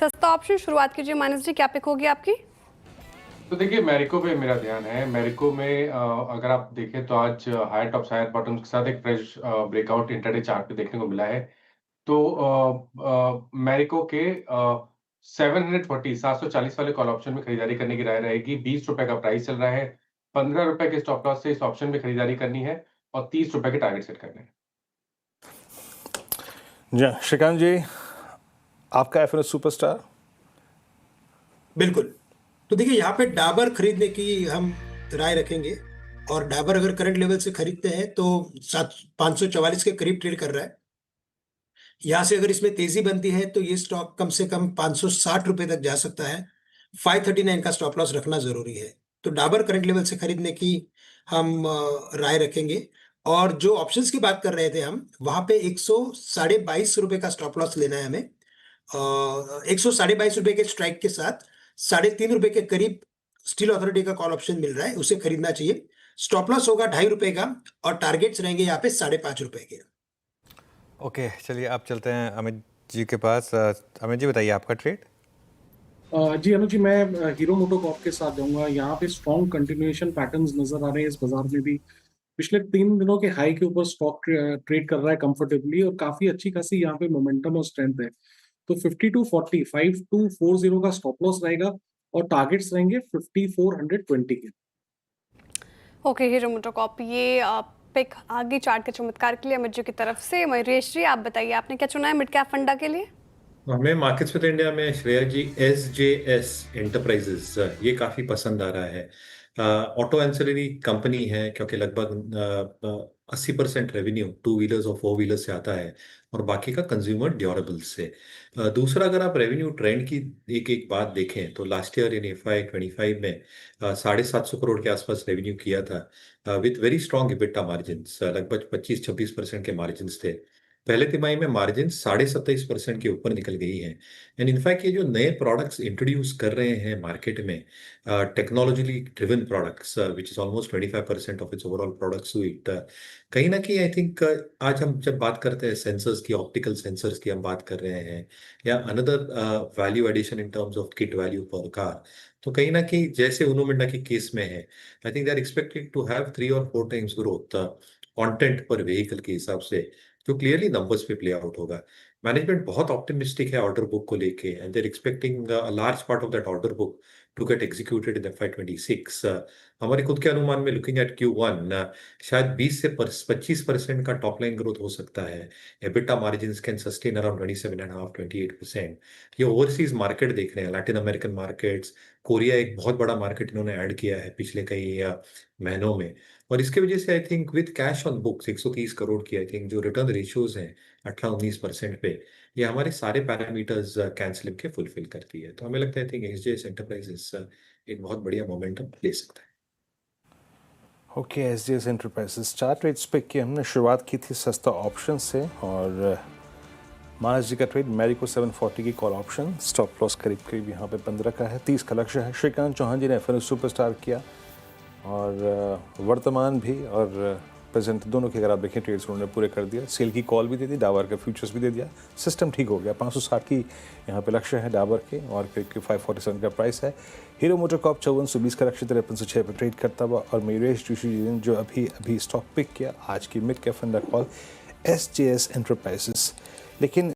सस्ता ऑप्शन शुरुआत कीजिए। मानस जी, क्या पिक होगी आपकी? तो देखिए, मैरिको पे मेरा ध्यान है। मैरिको में अगर आप देखें तो आज हायर टॉप्स हायर बॉटम्स के साथ एक फ्रेश ब्रेकआउट इंट्राडे चार्ट पे देखने को मिला है। तो मैरिको के 740 740 वाले कॉल ऑप्शन में खरीदारी करने की राय रहेगी। ₹20 का प्राइस चल रहा है। ₹15 के स्टॉप लॉस से इस ऑप्शन में खरीदारी करनी है और ₹30 के टारगेट सेट करने हैं। जी श्रीकांत जी, आपका एफ सुपरस्टार। बिल्कुल। तो देखिए यहाँ पे डाबर खरीदने की हम राय रखेंगे। और डाबर अगर करंट लेवल से खरीदते हैं तो 544 के करीब ट्रेड कर रहा है। यहाँ से अगर इसमें तेजी बनती है तो ये स्टॉक कम से कम 560 रुपए तक जा सकता है। 539 का स्टॉप लॉस रखना जरूरी है। तो डाबर करंट लेवल से खरीदने की हम राय रखेंगे। और जो ऑप्शंस की बात कर रहे थे हम, वहां पे 122 का स्टॉप लॉस लेना है हमें। 122 के स्ट्राइक के साथ ₹3.5 के करीब स्टील अथॉरिटी का कॉल ऑप्शन मिल रहा है, उसे खरीदना चाहिए। स्टॉप लॉस होगा ₹2.5 का और टारगेट्स रहेंगे यहाँ पे ₹5.5 के। ओके, चलिए आप चलते हैं अमित जी के पास। अमित जी बताइए आपका ट्रेड। जी अनुज जी, मैं हीरो मोटोकॉर्प के साथ जाऊंगा। यहाँ पे स्ट्रॉन्ग कंटिन्यूएशन पैटर्न्स नजर आ रहे हैं इस बाजार में भी। पिछले 3 दिनों के हाई के ऊपर स्टॉक ट्रेड कर रहा है कंफर्टेबली और काफी अच्छी खासी यहाँ पे मोमेंटम और स्ट्रेंथ है। तो 5240 5240 का स्टॉप लॉस रहेगा और टारगेट्स रहेंगे 5420 के। ओके, हीरो मोटोकॉर्प ये पिक आगे चार्ट के चमत्कार के लिए अमित जी की तरफ से। महेश जी, आप बताइए आपने क्या चुना है मिड कैप फंडा के लिए? हमें मार्केट्स विद इंडिया में श्रेया जी SJS एंटरप्राइजेस ये काफ़ी पसंद आ रहा है। ऑटो एंसिलरी कंपनी है क्योंकि लगभग 80% रेवेन्यू टू व्हीलर्स और फोर व्हीलर्स से आता है और बाकी का कंज्यूमर ड्यूरेबल्स से। दूसरा, अगर आप रेवेन्यू ट्रेंड की एक एक बात देखें तो लास्ट ईयर इन FY25 में 750 करोड़ के आसपास रेवेन्यू किया था with very strong EBITDA margin. लगभग 25-26% के मार्जिन थे। पहले तिमाही में मार्जिन 27.5% के ऊपर निकल गई है। एंड इनफैक्ट ये जो नए प्रोडक्ट्स इंट्रोड्यूस कर रहे हैं मार्केट में, technologically driven products which is almost 25% of its overall product suit, कहीं ना कहीं आई थिंक आज हम जब बात करते हैं सेंसर्स की, ऑप्टिकल सेंसर्स की हम बात कर रहे हैं या another value addition in terms of kit value पर कार, तो कहीं ना कहीं जैसे उनो मिंडा की केस में है, I think they are expected to have 3 और 4 टाइम्स ग्रोथ कंटेंट पर व्हीकल के हिसाब से, जो क्लियरली नंबर्स पे प्ले आउट होगा। मैनेजमेंट बहुत ऑप्टिमिस्टिक है ऑर्डर बुक को लेके and they are expecting a large part of that order book to get executed in FY26। हमारे खुद के अनुमान में लुकिंग एट Q1 शायद 20 से 25% का टॉप लाइन ग्रोथ हो सकता है। EBITDA margins can sustain around 27.5-28%। ये ओवरसीज मार्केट देख रहे हैं, लैटिन अमेरिकन मार्केट्स, कोरिया एक बहुत बड़ा मार्केट इन्होंने ऐड किया है पिछले कई महीनों में। और इसके वजह से I think with cash on books 130 crore की आई थिंक जो रिटर्न रेशियोज हैं 18-19% पे, ये हमारे सारे पैरामीटर्स कैंसिल के फुलफिल करती है। तो हमें लगता है आई थिंक SJS एंटरप्राइजेस एक बहुत बढ़िया मोमेंटम ले सकता है। Okay, SJS enterprises 4 trades pick की हमने शुरुआत की थी सस्ता ऑप्शन से और मानस जी का ट्रेड मैरिको 740 की कॉल ऑप्शन, स्टॉप लॉस करीब करीब यहाँ पे 15 का है, 30 का लक्ष्य है। श्रीकांत चौहान जी ने एफ सुपरस्टार किया और वर्तमान भी और प्रेजेंट दोनों के अगर आप देखें ट्रेड्स उन्होंने पूरे कर दिया। सेल की कॉल भी दे दी, डाबर का फ्यूचर्स भी दे दिया। सिस्टम ठीक हो गया। 560 की यहाँ पे लक्ष्य है डाबर के और करीब 547 का प्राइस है। हीरो मोटोकॉर्प 5420 का लक्ष्य 5306 पर ट्रेड करता हुआ और मयूरेश जोशी जी ने जो अभी स्टॉक पिक किया आज की मिड कैप फंडा कॉल SJS एंटरप्राइजेस। लेकिन